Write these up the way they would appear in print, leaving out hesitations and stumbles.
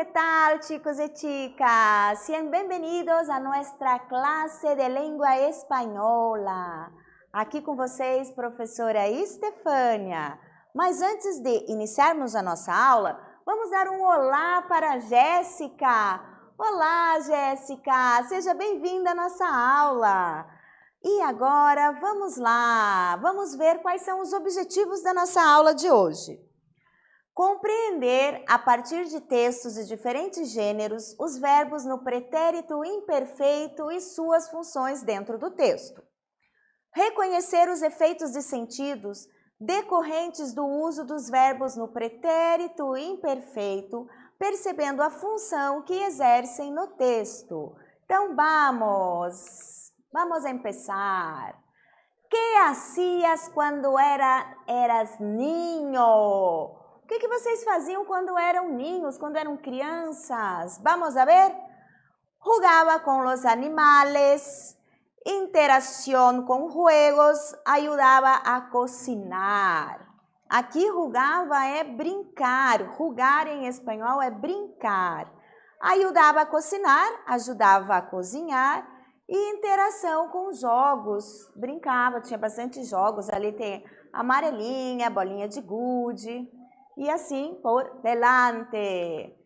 ¿qué tal, chicos y chicas? Sean bienvenidos a nuestra clase de língua espanhola. Aqui com vocês, professora Estefânia. Mas antes de iniciarmos a nossa aula, vamos dar um olá para a Jéssica. Olá, Jéssica! Seja bem-vinda à nossa aula. E agora, vamos lá. Vamos ver quais são os objetivos da nossa aula de hoje. Compreender, a partir de textos de diferentes gêneros, os verbos no pretérito imperfeito e suas funções dentro do texto. Reconhecer os efeitos de sentidos decorrentes do uso dos verbos no pretérito imperfeito, percebendo a função que exercem no texto. Então, vamos empezar. ¿Qué hacías cuando eras niño? O que vocês faziam quando eram ninhos, quando eram crianças? Vamos a ver? Jugaba con los animales, interacción con juegos, ayudaba a cocinar. Aqui, jugava é brincar, jugar em espanhol é brincar. Ayudava a cocinar, ajudava a cozinhar. E interação com jogos, brincava, tinha bastante jogos, ali tem amarelinha, bolinha de gude. Y así por delante.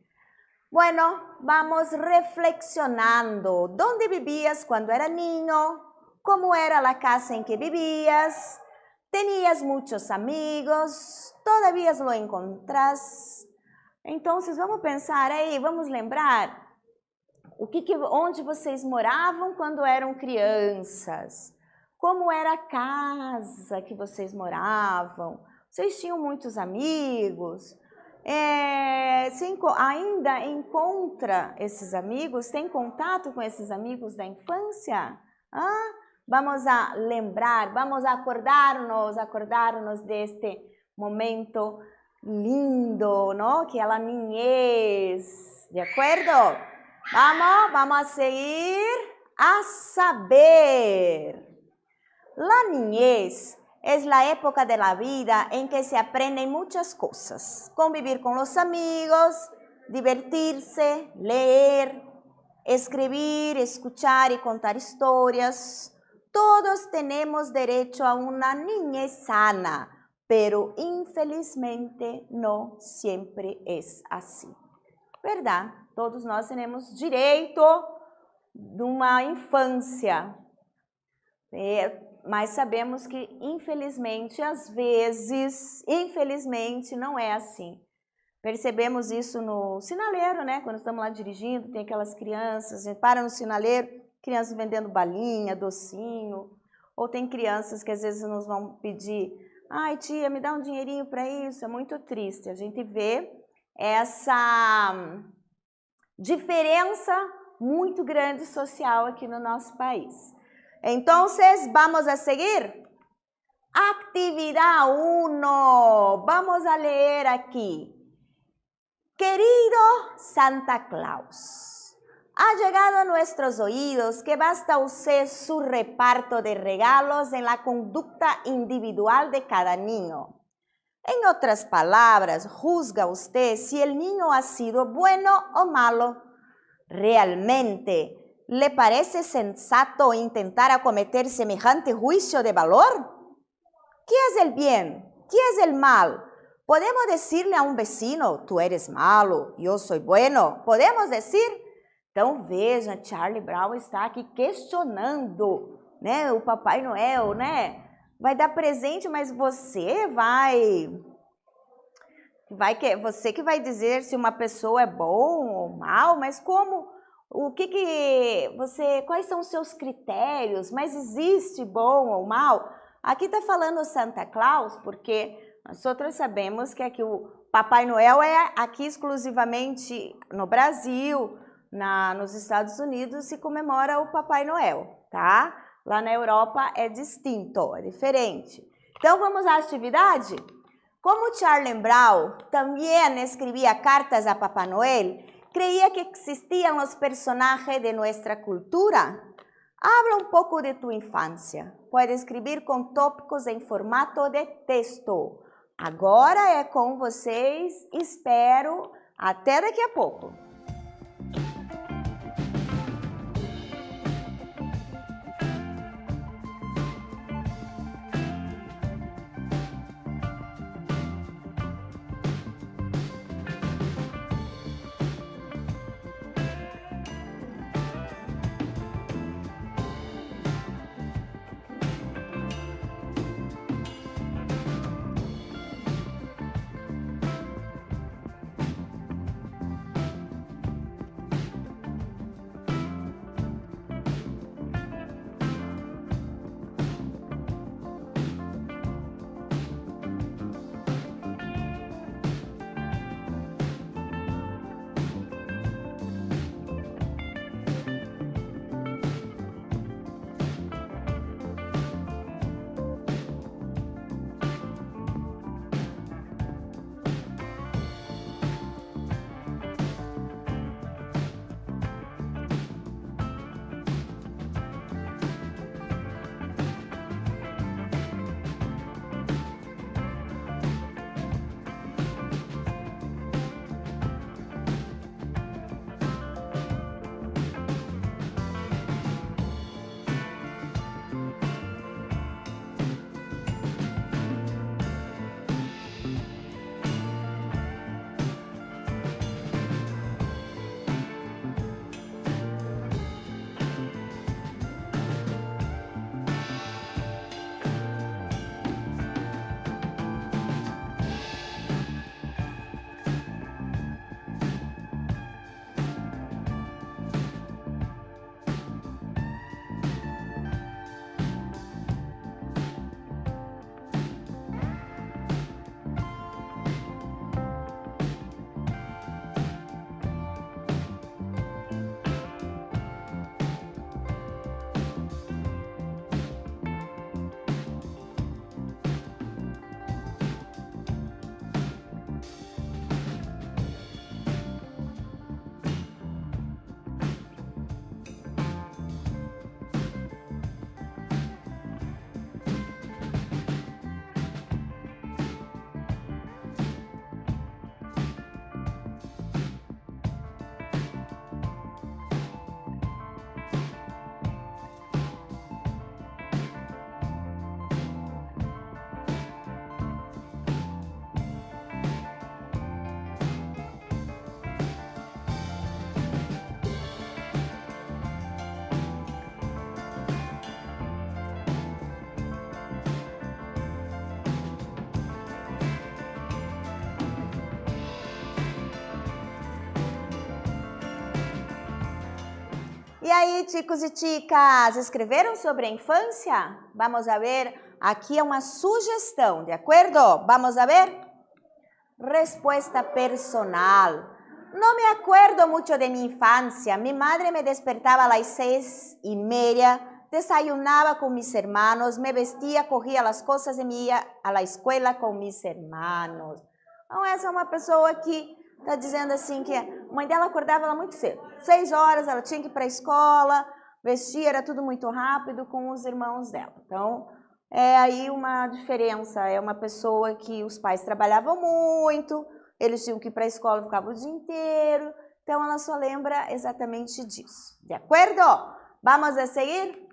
Bueno, vamos reflexionando. ¿Dónde vivías cuando era niño? ¿Cómo era la casa en que vivías? ¿Tenías muchos amigos? ¿Todavía lo encontrás? Entonces, vamos pensar aí, vamos lembrar onde vocês moravam quando eram crianças. Como era a casa que vocês moravam? Vocês tinham muitos amigos? Ainda encontra esses amigos? Tem contato com esses amigos da infância? Vamos a lembrar, vamos a acordarnos deste momento lindo, ¿no? Que é a niñez, ¿de acuerdo? Vamos a seguir a saber. La niñez es la época de la vida en que se aprenden muchas cosas. Convivir con los amigos, divertirse, leer, escribir, escuchar y contar historias. Todos tenemos derecho a una niñez sana, pero infelizmente no siempre es así. ¿Verdad? Todos nós temos direito de uma infância. Mas sabemos que, infelizmente, às vezes, não é assim. Percebemos isso no sinaleiro, né? Quando estamos lá dirigindo, tem aquelas crianças, a gente para no sinaleiro, crianças vendendo balinha, docinho, ou tem crianças que às vezes nos vão pedir, ai tia, me dá um dinheirinho para isso, é muito triste. A gente vê essa diferença muito grande social aqui no nosso país. Entonces, vamos a seguir. Actividad 1. Vamos a leer aquí. Querido Santa Claus, ha llegado a nuestros oídos que basta usted su reparto de regalos en la conducta individual de cada niño. En otras palabras, juzga usted si el niño ha sido bueno o malo. ¿Realmente ¿le parece sensato intentar acometer semejante juicio de valor? ¿Qué es el bien? ¿Qué es el mal? ¿Podemos decirle a un vecino, tú eres malo, yo soy bueno? ¿Podemos decir? Então, veja, Charlie Brown está aqui questionando, né? O Papai Noel, né? Vai dar presente, mas você você que vai dizer se uma pessoa é bom ou mal, mas como? Quais são os seus critérios? Mas existe bom ou mal? Aqui está falando Santa Claus, porque nós outros sabemos que aqui o Papai Noel é aqui exclusivamente no Brasil, nos Estados Unidos se comemora o Papai Noel, tá? Lá na Europa é distinto, é diferente. Então vamos à atividade? Como Charlie Brown também escrevia cartas a Papai Noel, creía que existían los personajes de nuestra cultura. Habla un poco de tu infancia. Puede escrever com tópicos em formato de texto. Agora é com vocês. Espero até daqui a pouco. E aí, chicos e chicas, escreveram sobre a infância? Vamos a ver, aqui é uma sugestão, de acordo? Vamos a ver? Respuesta personal. No me acuerdo mucho de mi infancia. Mi madre me despertaba a las 6:30, desayunaba con mis hermanos, me vestía, cogía las cosas y me ia a la escuela com mis hermanos. Então, essa é uma pessoa que está dizendo assim que a mãe dela acordava ela muito cedo. 6 horas ela tinha que ir para a escola, vestia, era tudo muito rápido com os irmãos dela. Então, é aí uma diferença. É uma pessoa que os pais trabalhavam muito, eles tinham que ir para a escola, ficavam o dia inteiro. Então, ela só lembra exatamente disso. De acordo? Vamos a seguir?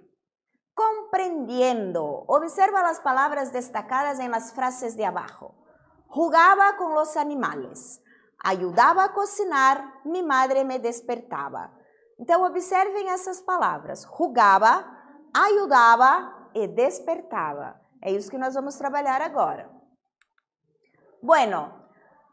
Comprendiendo. Observa as palavras destacadas em las frases de abajo. Jugaba con los animales. Ayudaba a cocinar. Mi madre me despertaba. Então, observem essas palavras. Jugaba, ayudaba e despertaba. É isso que nós vamos trabalhar agora. Bueno,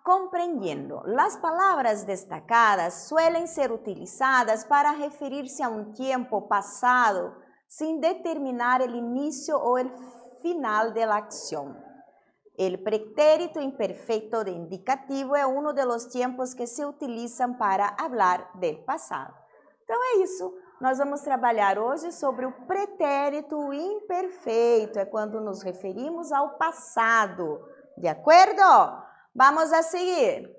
comprendiendo. Las palabras destacadas suelen ser utilizadas para referirse a un tiempo pasado sin determinar el inicio o el final de la acción. El pretérito imperfecto de indicativo é uno de los tiempos que se utilizam para hablar del pasado. Então é isso. Nós vamos trabalhar hoje sobre o pretérito imperfeito. É quando nos referimos ao passado. De acordo? Vamos a seguir.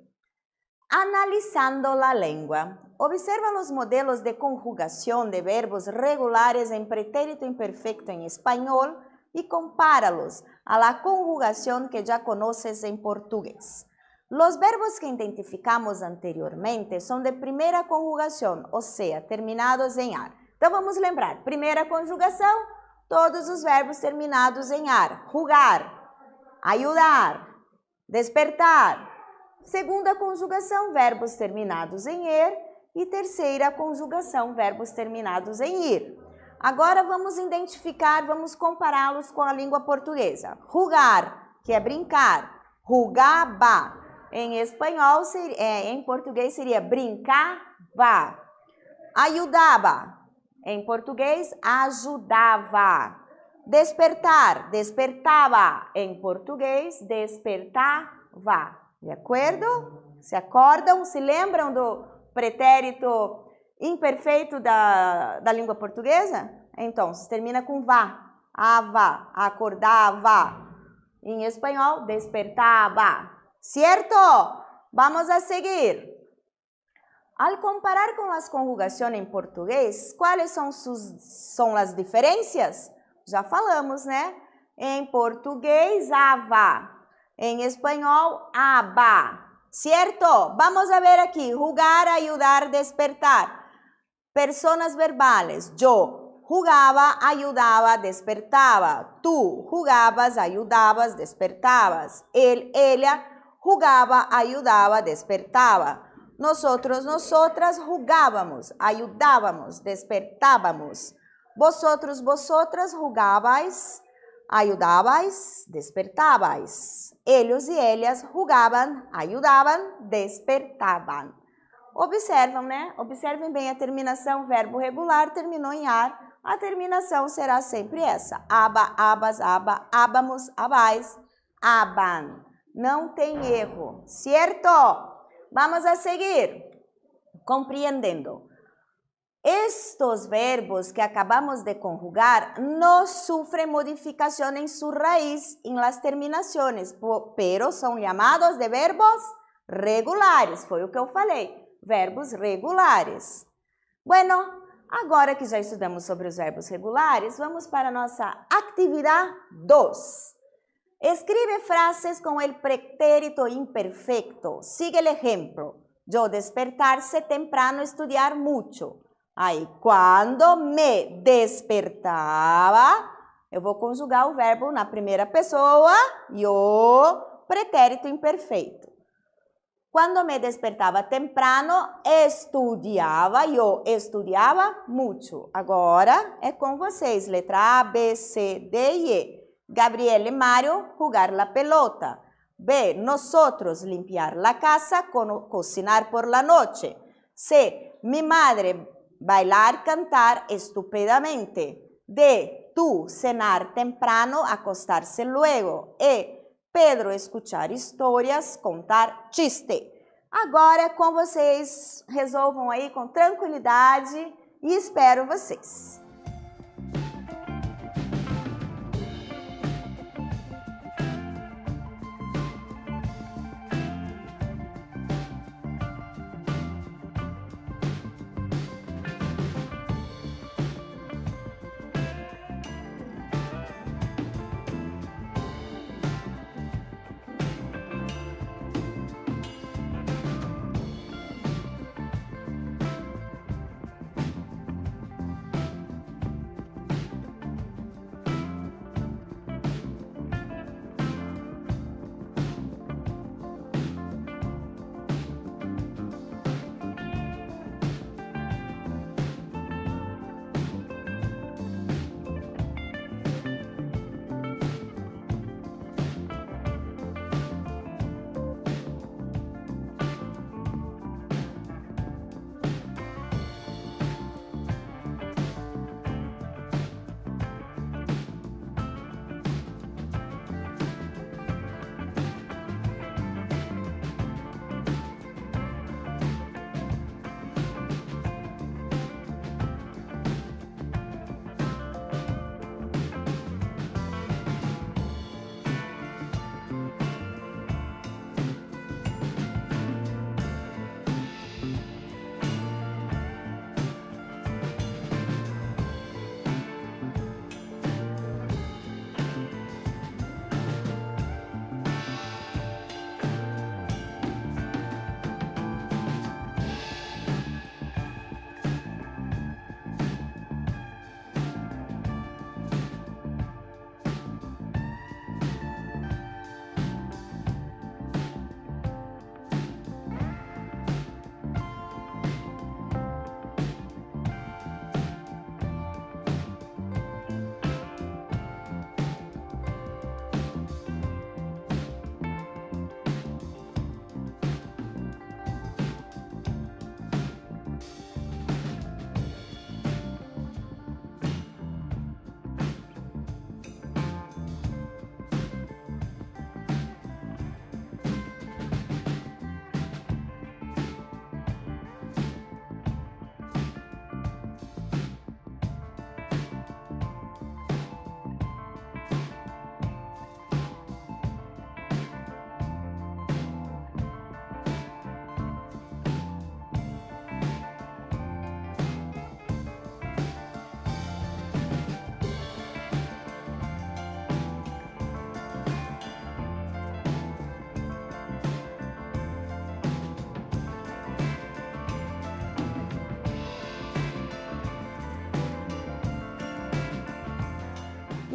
Analizando la lengua. Observa los modelos de conjugación de verbos regulares en pretérito imperfecto en español y compáralos a la conjugación que ya conoces en portugués. Los verbos que identificamos anteriormente son de primera conjugación, o sea, terminados em ar. Então vamos lembrar, primeira conjugação, todos os verbos terminados em ar. Jugar, ayudar, despertar. Segunda conjugação, verbos terminados em er. E terceira conjugação, verbos terminados em ir. Agora vamos identificar, vamos compará-los com a língua portuguesa. Jugar, que é brincar. Jugaba. Em espanhol, em português seria brincava. Ayudaba. Em português, ajudava. Despertar, despertava. Em português, despertava. De acordo? Se acordam? Se lembram do pretérito imperfeito da língua portuguesa? Então, se termina com vá. Ava, acordava. Em espanhol, despertava. Certo? Vamos a seguir. Al comparar com as conjugações em português, quais são as diferenças? Já falamos, né? Em português, ava. Em espanhol, aba. Certo? Vamos a ver aqui. Jugar, ayudar, despertar. Personas verbales. Yo jugaba, ayudaba, despertaba. Tú jugabas, ayudabas, despertabas. Él, ella jugaba, ayudaba, despertaba. Nosotros, nosotras jugábamos, ayudábamos, despertábamos. Vosotros, vosotras jugabais, ayudabais, despertabais. Ellos e elas jugavam, ajudavam, despertavam. Observam, né? Observem bem a terminação, verbo regular, terminou em ar. A terminação será sempre essa. Aba, abas, aba, abamos, abais, aban. Não tem erro, certo? Vamos a seguir. Compreendendo. Estos verbos que acabamos de conjugar no sufren modificación en su raíz en las terminaciones, pero son llamados de verbos regulares. Foi o que eu falei, verbos regulares. Bueno, agora que já estudamos sobre os verbos regulares, vamos para a nossa atividade 2. Escribe frases con el pretérito imperfecto. Sigue el ejemplo. Yo despertarse temprano, estudiar mucho. Aí, quando me despertava, eu vou conjugar o verbo na primeira pessoa e o pretérito imperfeito. Quando me despertava temprano, estudiava, eu estudiava muito. Agora é com vocês, letra A, B, C, D e E. Gabriel e Mario, jugar la pelota. B, nosotros, limpiar la casa, cocinar por la noche. C, mi madre bailar, cantar estupendamente. D, tú, cenar temprano, acostarse luego. E, Pedro, escuchar histórias, contar chiste. Agora, com vocês, resolvam aí com tranquilidade e espero vocês.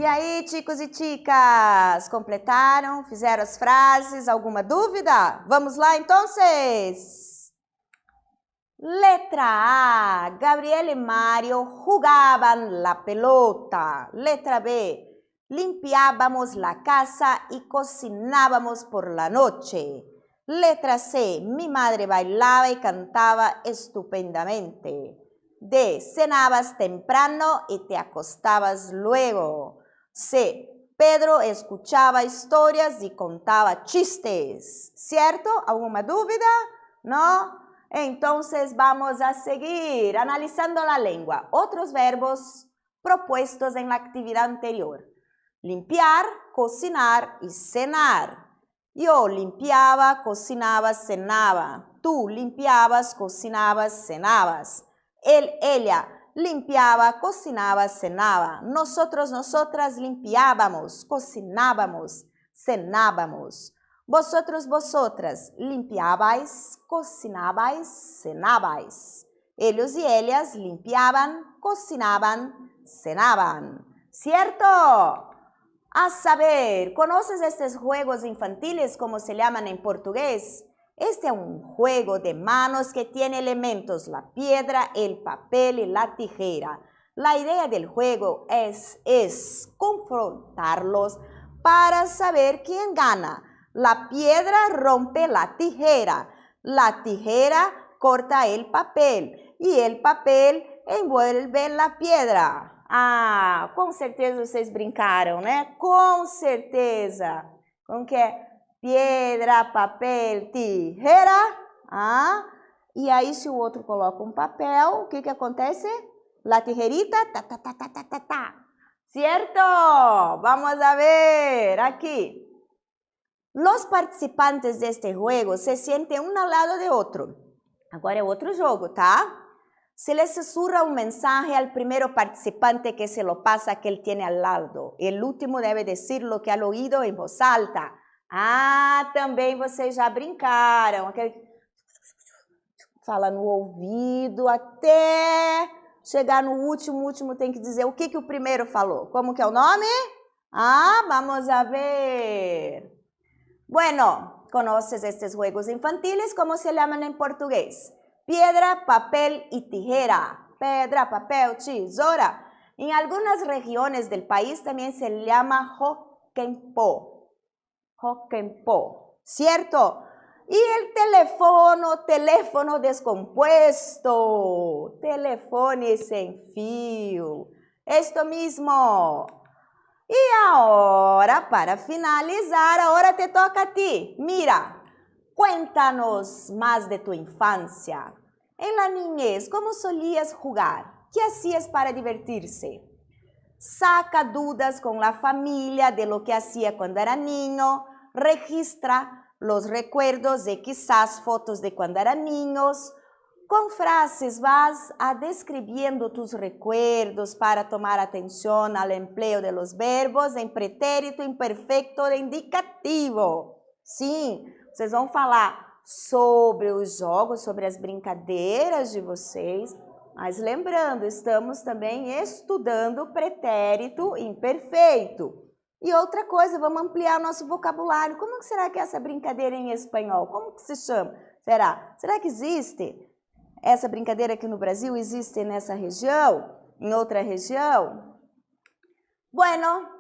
E aí, chicos e chicas, completaram? Fizeram as frases? Alguma dúvida? Vamos lá, então? Letra A, Gabriel y Mario jugaban la pelota. Letra B, limpiábamos la casa y cocinábamos por la noche. Letra C, mi madre bailaba y cantaba estupendamente. D, cenabas temprano y te acostabas luego. C, Pedro escuchaba historias y contaba chistes. ¿Cierto? ¿Alguna dúvida? ¿No? Entonces vamos a seguir analizando la lengua. Otros verbos propuestos en la actividad anterior. Limpiar, cocinar y cenar. Yo limpiaba, cocinaba, cenaba. Tú limpiabas, cocinabas, cenabas. Él, ella, limpiaba, cocinaba, cenaba. Nosotros, nosotras limpiábamos, cocinábamos, cenábamos. Vosotros, vosotras, limpiabais, cocinabais, cenabais. Ellos y ellas limpiaban, cocinaban, cenaban. ¿Cierto? A saber, ¿conoces estos juegos infantiles como se llaman en portugués? Este es un juego de manos que tiene elementos, la piedra, el papel y la tijera. La idea del juego es confrontarlos para saber quién gana. La piedra rompe la tijera corta el papel y el papel envolver la piedra. Ah, com certeza vocês brincaram, né? Com certeza. Como que é? Piedra, papel, tijera. Ah, e aí se o outro coloca um papel, o que que acontece? La tijerita, ta, ta, ta, ta, ta, ta, ta. ¿Cierto? Vamos a ver aquí. Los participantes de este juego se sienten uno al lado de otro. Agora é outro jogo, tá? Se le susurra un mensaje al primero participante que se lo pasa a que él tiene al lado. El último debe decir lo que ha oído em voz alta. Ah, também vocês já brincaram. Aquele... Fala no ouvido até chegar no último. O último tem que dizer o que o primeiro falou. Como que é o nome? Ah, vamos a ver. Bueno, ¿conoces estos juegos infantiles? ¿Cómo se llaman en portugués? Piedra, papel y tijera. Piedra, papel, tesoura. En algunas regiones del país también se llama Hokenpo. Hokenpo, ¿cierto? Y el teléfono descompuesto. Teléfono sem fio. Esto mismo. Y ahora, para finalizar, ahora te toca a ti. Mira. Cuéntanos más de tu infancia. En la niñez, ¿cómo solías jugar? ¿Qué hacías para divertirse? Saca dudas con la familia de lo que hacía cuando era niño. Registra los recuerdos de quizás fotos de cuando eran niños. Con frases vas a describiendo tus recuerdos para tomar atención al empleo de los verbos en pretérito imperfecto e indicativo. Sim. Vocês vão falar sobre os jogos, sobre as brincadeiras de vocês, mas lembrando, estamos também estudando pretérito imperfeito. E outra coisa, vamos ampliar o nosso vocabulário. Como será que é essa brincadeira em espanhol? Como que se chama? Será que existe? Essa brincadeira aqui no Brasil existe nessa região? Em outra região? Bueno,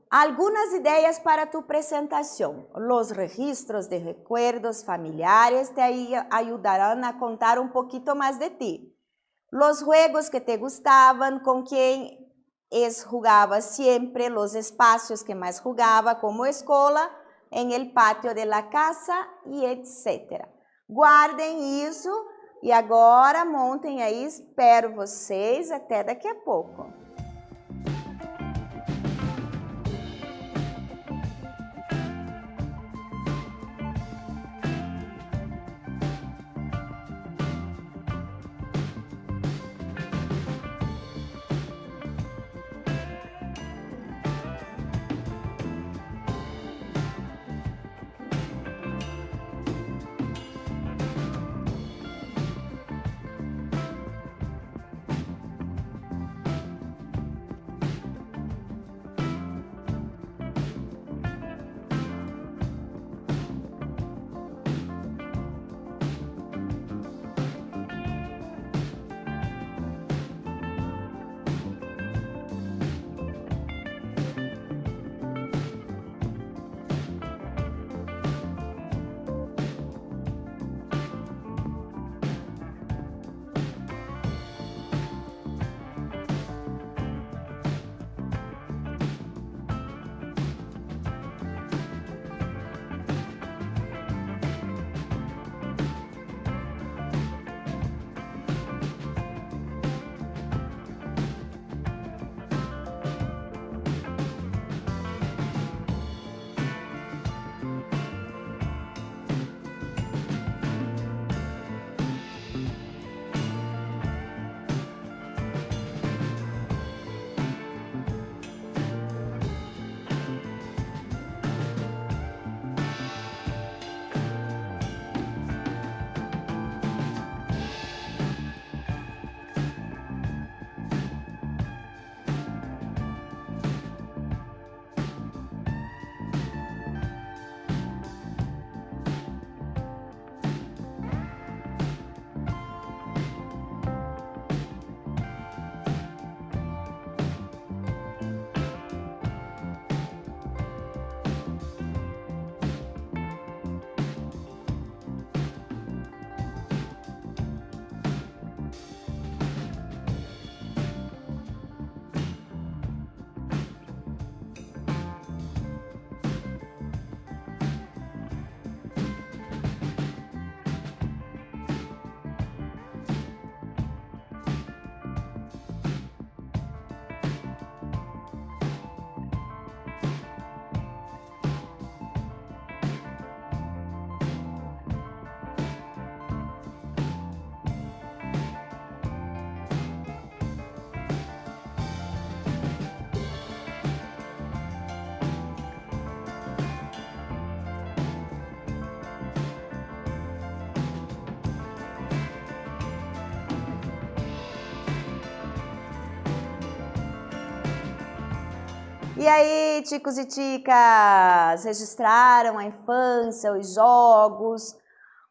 algunas ideas para tu presentación. Los registros de recuerdos familiares te ayudarán a contar un poquito más de ti. Los juegos que te gustaban, con quién jugaba siempre, los espacios que más jugaba como escola, en el patio de la casa y etc. Guardem isso e agora montem aí, espero vocês até daqui a pouco. E aí, ticos e ticas, registraram a infância, os jogos,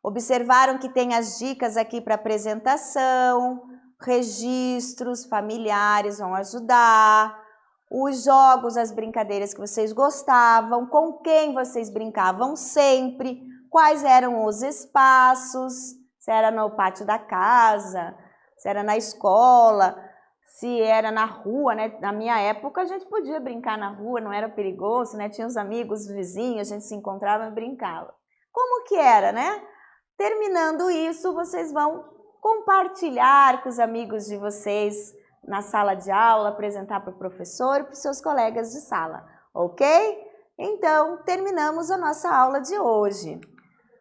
observaram que tem as dicas aqui para apresentação, registros familiares vão ajudar, os jogos, as brincadeiras que vocês gostavam, com quem vocês brincavam sempre, quais eram os espaços, se era no pátio da casa, se era na escola, se era na rua, né? Na minha época a gente podia brincar na rua, não era perigoso, né? Tinha os amigos, vizinhos, a gente se encontrava e brincava. Como que era, né? Terminando isso, vocês vão compartilhar com os amigos de vocês na sala de aula, apresentar para o professor e para os seus colegas de sala, ok? Então, terminamos a nossa aula de hoje.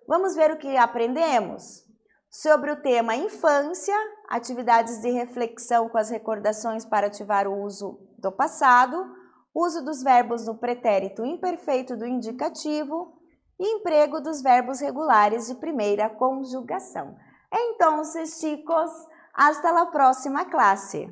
Vamos ver o que aprendemos? Sobre o tema infância, atividades de reflexão com as recordações para ativar o uso do passado, uso dos verbos no pretérito imperfeito do indicativo e emprego dos verbos regulares de primeira conjugação. Então, chicos, hasta la próxima clase.